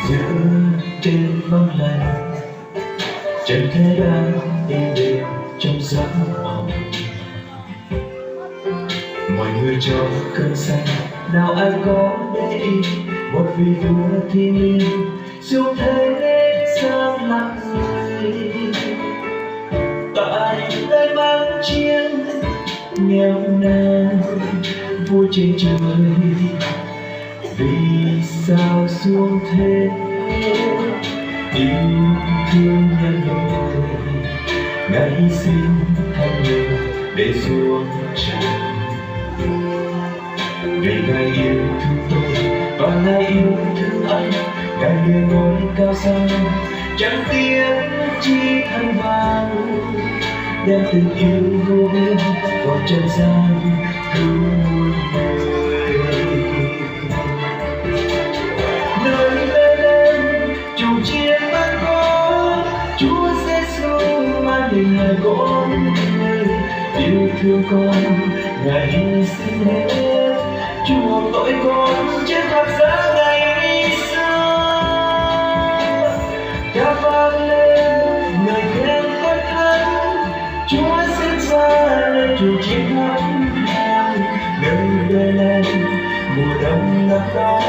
giữa đêm vắng lạnh, trần thế đang yên đềm trong giấc mộng. Mọi người trong cơn say, nào ai có để ý một vị vua thiên liêng dù thế gian lặng người. Tại nơi mang chiếc nghèo nàn vua trên trời, vì sao xuống thế yêu thương nhân loại, ngài hy sinh thân mình để xuống trần. Vì ngài yêu thương tôi và ngài yêu thương anh, ngài lìa ngôi cao sang chẳng tiếc chi thân vàng, đem tình yêu vô biên vào trần gian cứu muôn người. Nơi Bethlehem chùm chiên mang có Chúa Giêsu mang hình hài con người, yêu thương con ngài hy sinh hết chuộc tội con trên thập giá ngày xưa. Ca vang lên lời khen khói thánh, Chúa sinh ra nơi chùa chiên thánh hàng. Nơi Bethlehem mùa đông ngập đó,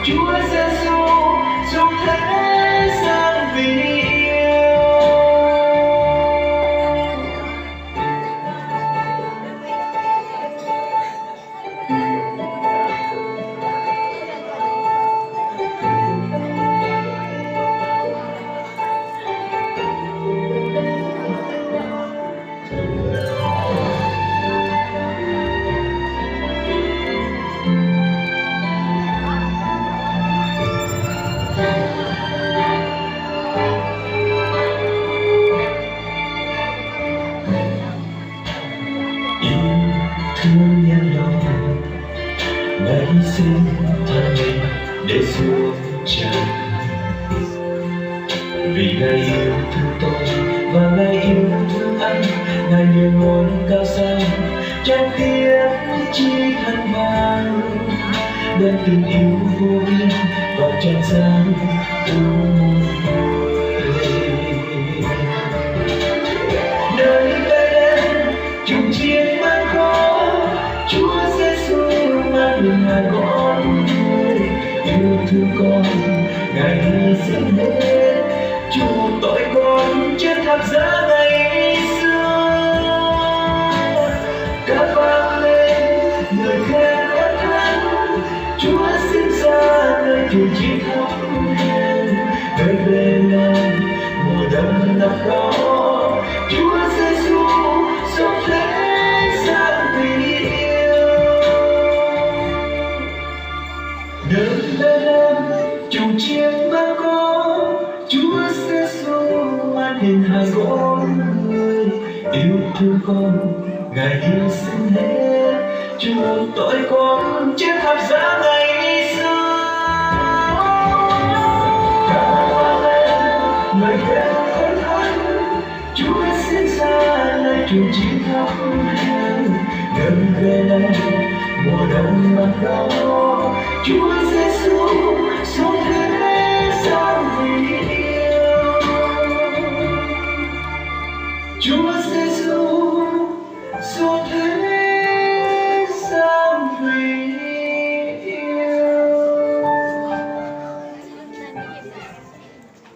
Chúa Giêsu xuống thế gian vì thương nhân loại, ngài hy sinh thân mình để xuống trần. Vì ngài yêu thương tôi và ngài yêu thương anh, ngài lìa ngôi cao sang chẳng tiếc chi thân vàng, đem tình yêu vô biên vào trần gian cứu muôn người. Nơi Bethlehem chùm chiên mang có Chúa Giêsu mang hình hài con người, yêu thương con ngài hy sinh hết chuộc tội con trên thập giá ngày xưa. Ca vang lên lời khen khói thánh, Chúa sinh ra nơi chùa chiên thánh hàng. Nơi Bethlehem mùa đông ngập đó, Chúa Giêsu xuống thế gian vì yêu. Nơi Bethlehem chùm chiên mang có Chúa Giêsu mang hình hài con người, yêu thương con ngài hy sinh hết chuộc tội con trên thập giá ngày xưa. Ca vang lên lời khen khói thánh, Chúa sinh ra nơi chùa chiên thánh hàng. Nơi Bethlehem mùa đông ngập đó, Chúa Giêsu